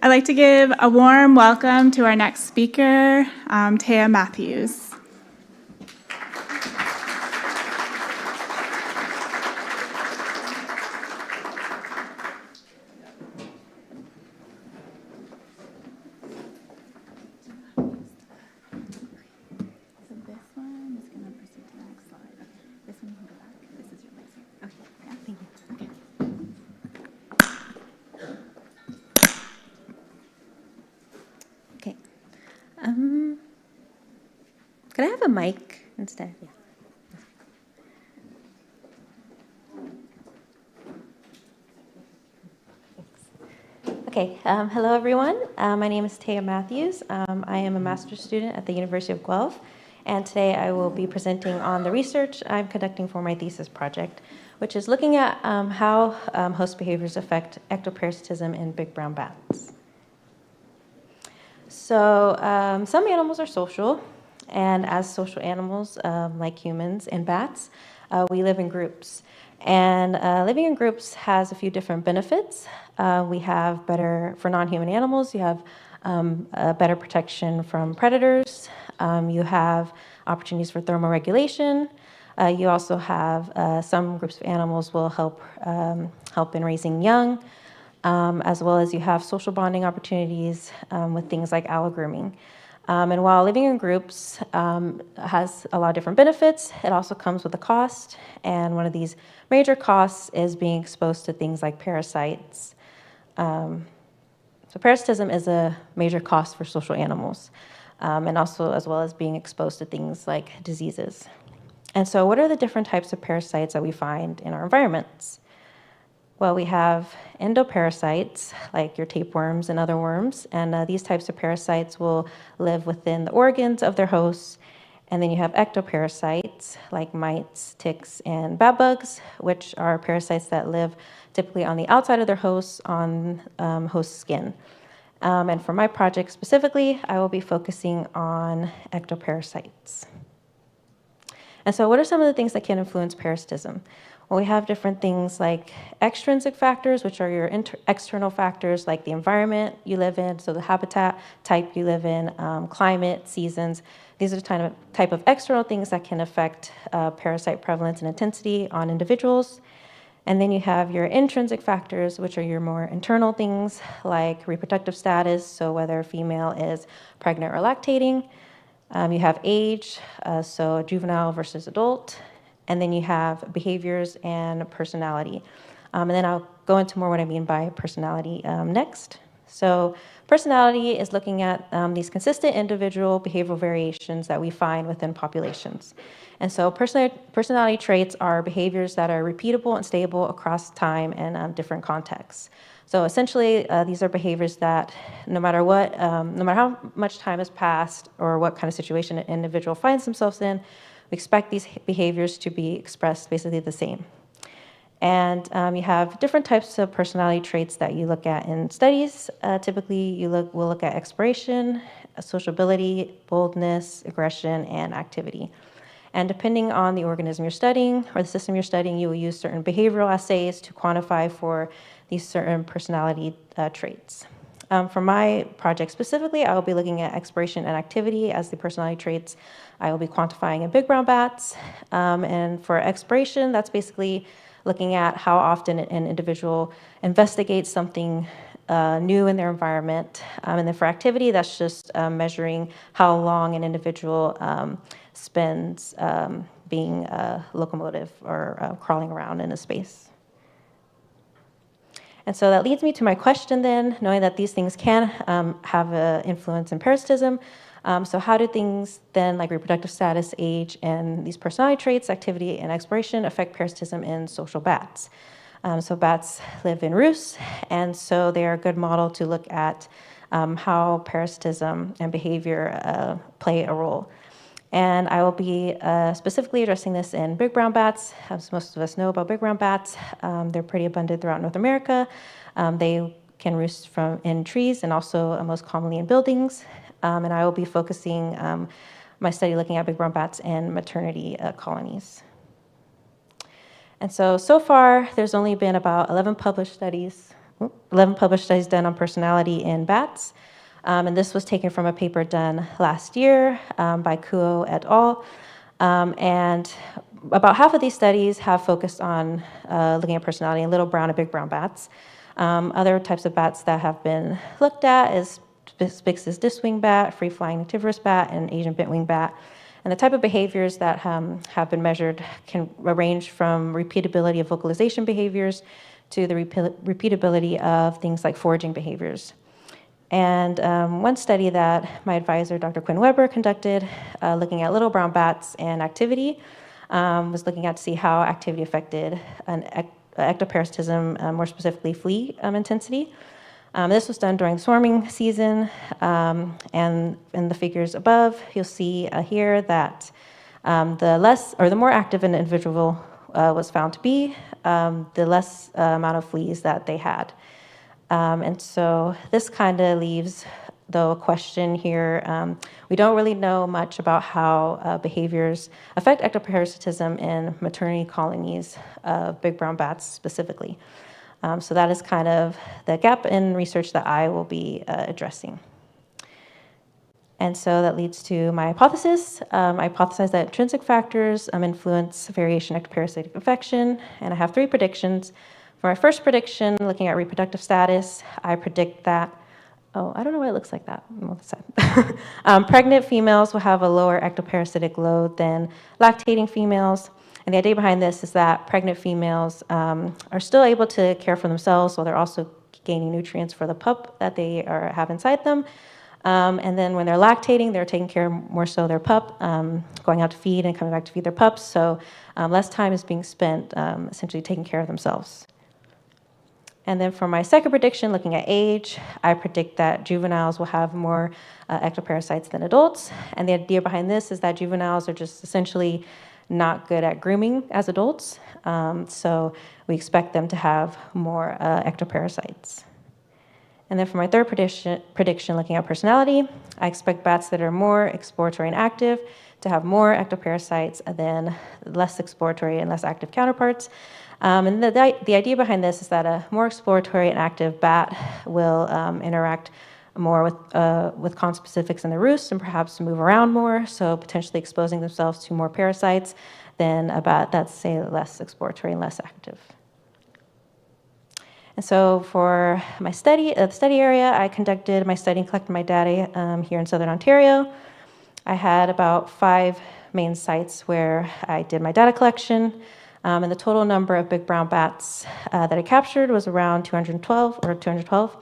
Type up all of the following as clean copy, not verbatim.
I'd like to give a warm welcome to our next speaker, Teya Matthews. Could I have a mic instead? Yeah. Okay, hello everyone. My name is Teya Matthews. I am a master's student at the University of Guelph, and today I will be presenting on the research I'm conducting for my thesis project, which is looking at how host behaviors affect ectoparasitism in big brown bats. So some animals are social, and as social animals, like humans and bats, we live in groups. And living in groups has a few different benefits. We have better, for non-human animals, you have better protection from predators. You have opportunities for thermoregulation. You also have some groups of animals will help in raising young, as well as you have social bonding opportunities with things like allogrooming. And while living in groups has a lot of different benefits, it also comes with a cost. And one of these major costs is being exposed to things like parasites. So parasitism is a major cost for social animals, and also as well as being exposed to things like diseases. And so what are the different types of parasites that we find in our environments? Well, we have endoparasites, like your tapeworms and other worms, and these types of parasites will live within the organs of their hosts. And then you have ectoparasites, like mites, ticks, and bat bugs, which are parasites that live typically on the outside of their hosts on host skin. And for my project specifically, I will be focusing on ectoparasites. And so what are some of the things that can influence parasitism? Well, we have different things like extrinsic factors, which are your external factors like the environment you live in, so the habitat type you live in, climate, seasons. These are the type of external things that can affect parasite prevalence and intensity on individuals. And then you have your intrinsic factors, which are your more internal things like reproductive status, so whether a female is pregnant or lactating. You have age, so juvenile versus adult. And then you have behaviors and personality. And then I'll go into more what I mean by personality next. So personality is looking at these consistent individual behavioral variations that we find within populations. And so personality traits are behaviors that are repeatable and stable across time and different contexts. So essentially, these are behaviors that no matter how much time has passed or what kind of situation an individual finds themselves in, we expect these behaviors to be expressed basically the same. And you have different types of personality traits that you look at in studies. Typically, we'll look at exploration, sociability, boldness, aggression, and activity. And depending on the organism you're studying or the system you're studying, you will use certain behavioral assays to quantify for these certain personality traits. For my project specifically, I will be looking at exploration and activity as the personality traits I will be quantifying in big brown bats. And for exploration, that's basically looking at how often an individual investigates something new in their environment. And then for activity, that's just measuring how long an individual spends being locomotive or crawling around in a space. And so that leads me to my question then, knowing that these things can have an influence in parasitism. So how do things then like reproductive status, age, and these personality traits, activity, and exploration affect parasitism in social bats? So bats live in roosts, and so they are a good model to look at how parasitism and behavior play a role. And I will be specifically addressing this in big brown bats. As most of us know about big brown bats, they're pretty abundant throughout North America. They can roost in trees and also most commonly in buildings. And I will be focusing my study looking at big brown bats in maternity colonies. And so far, there's only been about 11 published studies 11 published studies done on personality in bats. And this was taken from a paper done last year by Kuo et al. And about half of these studies have focused on looking at personality in little brown and big brown bats. Other types of bats that have been looked at is Spix's discwing bat, free-flying nectivorous bat, and Asian bentwing bat. And the type of behaviors that have been measured can range from repeatability of vocalization behaviors to the repeatability of things like foraging behaviors. And one study that my advisor, Dr. Quinn Weber, conducted, looking at little brown bats and activity, was looking at to see how activity affected ectoparasitism, more specifically flea intensity. This was done during the swarming season, and in the figures above, you'll see here that the more active an individual was found to be, the less amount of fleas that they had. And so this kind of leaves, though, a question here. We don't really know much about how behaviors affect ectoparasitism in maternity colonies of big brown bats specifically. So that is kind of the gap in research that I will be addressing. And so that leads to my hypothesis. I hypothesize that intrinsic factors influence variation ectoparasitic infection, and I have 3 predictions. For my first prediction, looking at reproductive status, I predict that, I don't know why it looks like that. Pregnant females will have a lower ectoparasitic load than lactating females. And the idea behind this is that pregnant females are still able to care for themselves while they're also gaining nutrients for the pup that they have inside them. And then when they're lactating, they're taking care more so of their pup, going out to feed and coming back to feed their pups. So less time is being spent essentially taking care of themselves. And then for my second prediction, looking at age, I predict that juveniles will have more ectoparasites than adults. And the idea behind this is that juveniles are just essentially not good at grooming as adults. So we expect them to have more ectoparasites. And then for my third prediction, looking at personality, I expect bats that are more exploratory and active to have more ectoparasites than less exploratory and less active counterparts. And the idea behind this is that a more exploratory and active bat will interact more with conspecifics in the roost and perhaps move around more, so potentially exposing themselves to more parasites than a bat that's, say, less exploratory and less active. And so for my study, the study area, I conducted my study and collected my data here in Southern Ontario. I had about 5 main sites where I did my data collection. And the total number of big brown bats that I captured was around 212.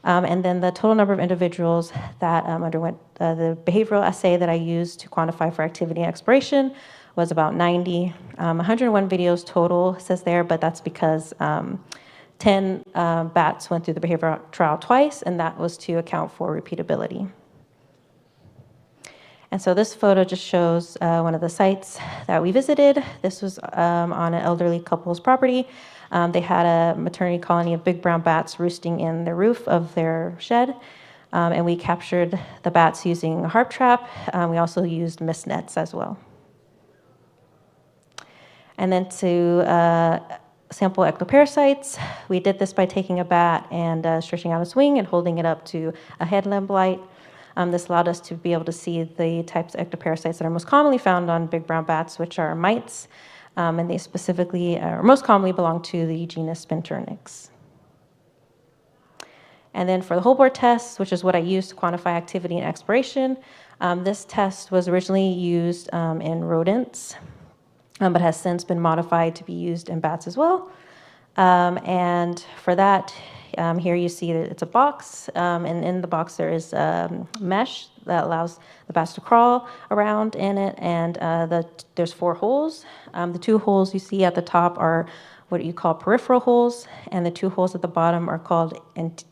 And then the total number of individuals that underwent the behavioral assay that I used to quantify for activity and exploration was about 90. 101 videos total says there, but that's because 10 bats went through the behavioral trial twice, and that was to account for repeatability. And so this photo just shows one of the sites that we visited. This was on an elderly couple's property. They had a maternity colony of big brown bats roosting in the roof of their shed. And we captured the bats using a harp trap. We also used mist nets as well. And then to sample ectoparasites, we did this by taking a bat and stretching out its wing and holding it up to a headlamp light. This allowed us to be able to see the types of ectoparasites that are most commonly found on big brown bats, which are mites, and they specifically, or most commonly, belong to the genus Spinturnix. And then for the whole board test, which is what I used to quantify activity and exploration, this test was originally used in rodents, but has since been modified to be used in bats as well. And for that, here you see that it's a box, and in the box there is mesh that allows the bats to crawl around in it, and there's 4 holes. The 2 holes you see at the top are what you call peripheral holes, and the 2 holes at the bottom are called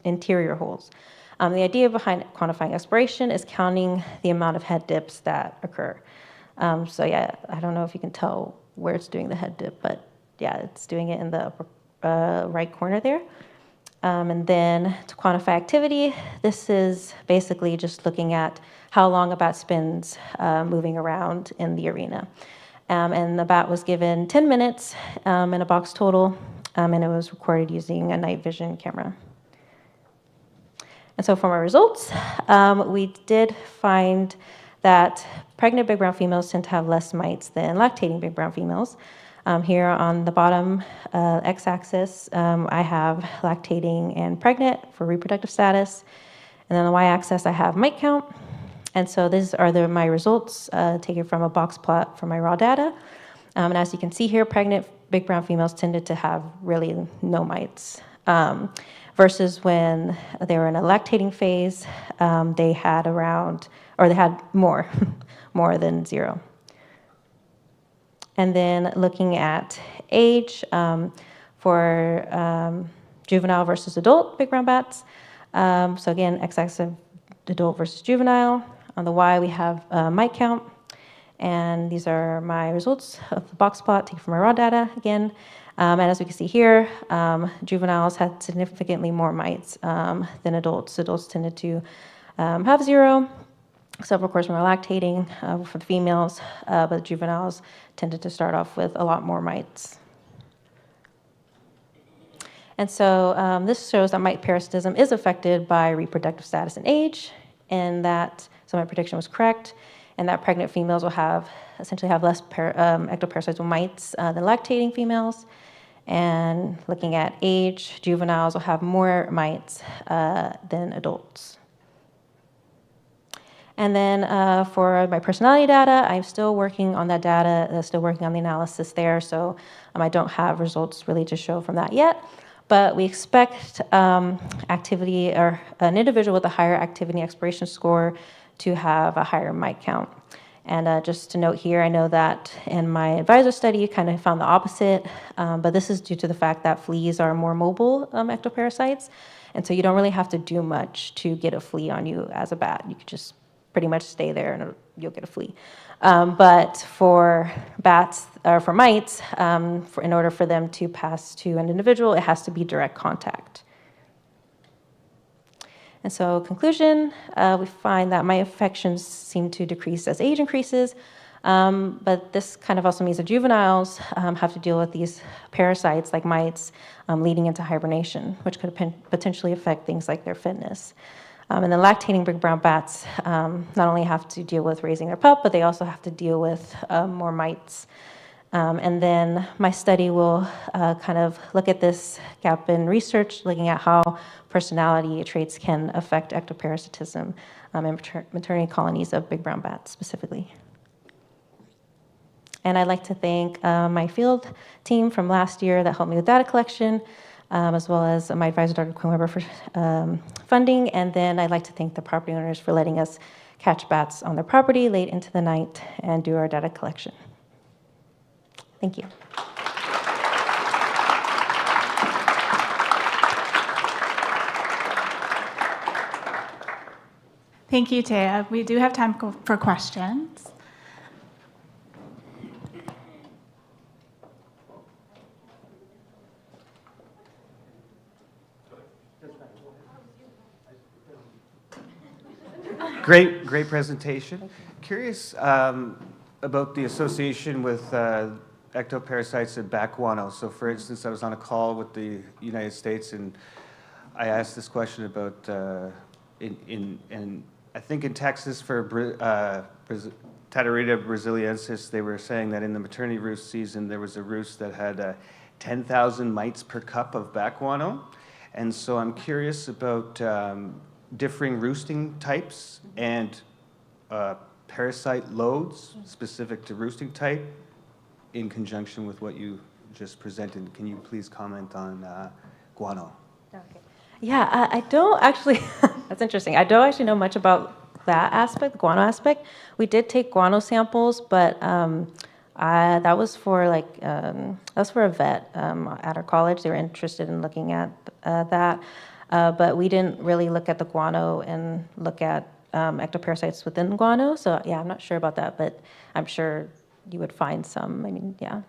interior holes. The idea behind quantifying exploration is counting the amount of head dips that occur. So yeah, I don't know if you can tell where it's doing the head dip, but yeah, it's doing it in the upper right corner there. And then to quantify activity, this is basically just looking at how long a bat spends moving around in the arena. And the bat was given 10 minutes in a box total, and it was recorded using a night vision camera. And so for my results, we did find that pregnant big brown females tend to have less mites than lactating big brown females. Here on the bottom x-axis, I have lactating and pregnant for reproductive status. And then on the y-axis, I have mite count. And so these are my results taken from a box plot from my raw data. And as you can see here, pregnant big brown females tended to have really no mites. Versus when they were in a lactating phase, they had around, or they had more, more than 0. And then looking at age for juvenile versus adult big brown bats. So again, x-axis adult versus juvenile. On the y, we have mite count. And these are my results of the box plot taken from my raw data again. And as we can see here, juveniles had significantly more mites than adults. Adults tended to have 0, except of course when we're lactating for the females, but juveniles tended to start off with a lot more mites. And so this shows that mite parasitism is affected by reproductive status and age, and that, so my prediction was correct, and that pregnant females will essentially have less ectoparasitical mites than lactating females. And looking at age, juveniles will have more mites than adults. And then for my personality data, I'm still working on that data, still working on the analysis there, so I don't have results really to show from that yet. But we expect activity, or an individual with a higher activity exploration score to have a higher mite count. And just to note here, I know that in my advisor study, you kind of found the opposite, but this is due to the fact that fleas are more mobile ectoparasites, and so you don't really have to do much to get a flea on you as a bat. You could just pretty much stay there and you'll get a flea. But for bats, or for mites, in order for them to pass to an individual, it has to be direct contact. And so conclusion, we find that mite infections seem to decrease as age increases, but this kind of also means that juveniles have to deal with these parasites like mites leading into hibernation, which could potentially affect things like their fitness. And then lactating big brown bats not only have to deal with raising their pup, but they also have to deal with more mites. And then my study will kind of look at this gap in research, looking at how personality traits can affect ectoparasitism in maternity colonies of big brown bats specifically. And I'd like to thank my field team from last year that helped me with data collection, as well as my advisor, Dr. Quinn Weber, for funding. And then I'd like to thank the property owners for letting us catch bats on their property late into the night and do our data collection. Thank you. Thank you, Teya. We do have time for questions. Great presentation. Curious about the association with ectoparasites and bat guano. So for instance, I was on a call with the United States and I asked this question about, I think in Texas for Tatarita brasiliensis, they were saying that in the maternity roost season, there was a roost that had 10,000 mites per cup of bat guano. And so I'm curious about differing roosting types and parasite loads specific to roosting type in conjunction with what you just presented. Can you please comment on guano? Okay. Yeah, I don't actually, that's interesting. I don't actually know much about that aspect, the guano aspect. We did take guano samples, but that was for a vet at our college. They were interested in looking at that. But we didn't really look at the guano and look at ectoparasites within guano. So yeah, I'm not sure about that, but I'm sure you would find some. I mean, yeah.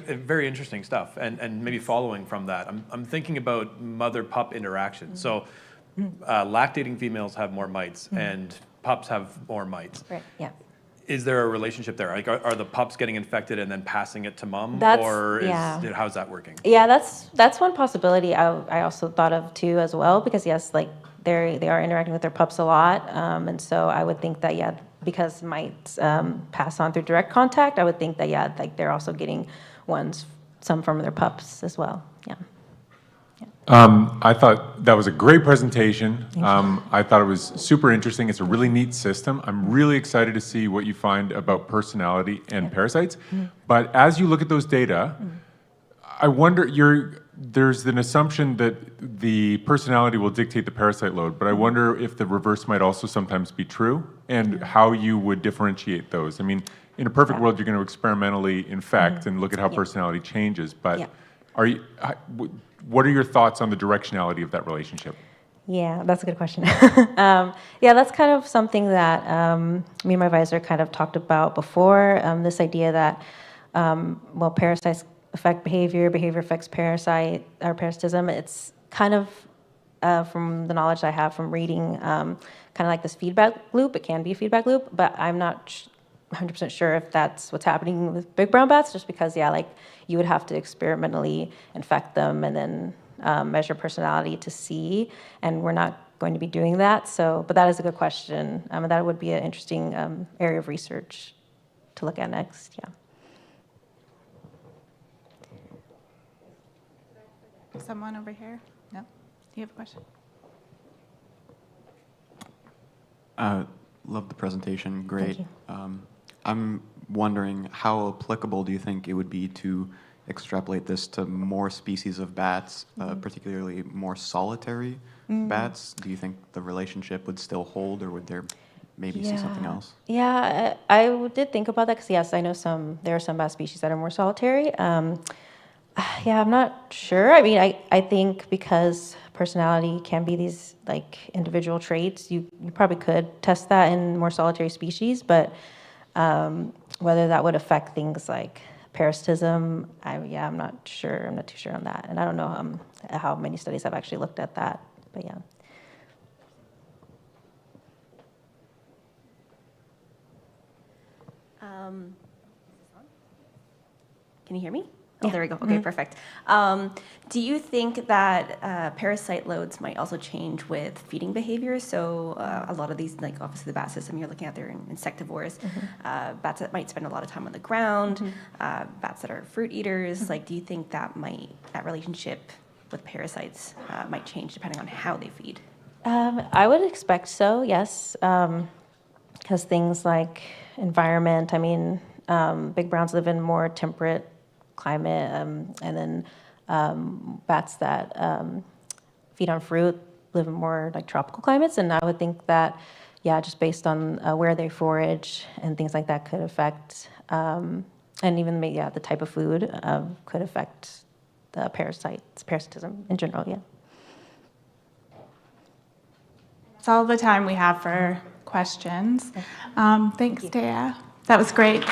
Very interesting stuff, and maybe following from that, I'm thinking about mother-pup interaction. So lactating females have more mites, and pups have more mites. Right, yeah. Is there a relationship there? Like, are the pups getting infected and then passing it to mom, That's- or yeah. how's that working? Yeah, that's one possibility I also thought of too as well, because yes, like they are interacting with their pups a lot, and so I would think that yeah, because mites pass on through direct contact, I would think that yeah, like they're also getting some from their pups as well. Yeah. I thought that was a great presentation. I thought it was super interesting. It's a really neat system. I'm really excited to see what you find about personality and parasites. But as you look at those data, I wonder, there's an assumption that the personality will dictate the parasite load, but I wonder if the reverse might also sometimes be true, and how you would differentiate those. I mean, in a perfect world, you're going to experimentally infect and look at how personality changes, but what are your thoughts on the directionality of that relationship? Yeah, that's a good question. Yeah, that's kind of something that me and my advisor kind of talked about before. This idea that, well, parasites affect behavior, behavior affects parasitism. It's kind of, from the knowledge I have from reading, kind of like this feedback loop. It can be a feedback loop, but I'm not 100% sure if that's what's happening with big brown bats, just because, yeah, like you would have to experimentally infect them and then measure personality to see, and we're not going to be doing that. So, but that is a good question, and that would be an interesting area of research to look at next. Yeah. Someone over here? No? Do you have a question? Love the presentation, great. Thank I'm wondering, how applicable do you think it would be to extrapolate this to more species of bats, particularly more solitary bats? Do you think the relationship would still hold, or would there maybe see something else? Yeah, I did think about that, because yes, I know there are some bat species that are more solitary. Yeah, I'm not sure. I mean, I think because personality can be these like individual traits, you probably could test that in more solitary species, but whether that would affect things like parasitism, I'm not sure. I'm not too sure on that, and I don't know how many studies have actually looked at that. But yeah. Can you hear me? Oh, there we go. Okay, perfect. Do you think that parasite loads might also change with feeding behavior? So a lot of these, like obviously the bat system you're looking at, they're insectivores. Bats that might spend a lot of time on the ground, bats that are fruit eaters. Like, do you think that relationship with parasites might change depending on how they feed? I would expect so, yes, because things like environment, I mean, big browns live in more temperate climate, and then bats that feed on fruit live in more like tropical climates, and I would think that, yeah, just based on where they forage and things like that could affect, and even maybe the type of food could affect the parasitism in general, yeah. That's all the time we have for questions. Thanks, Teya. That was great.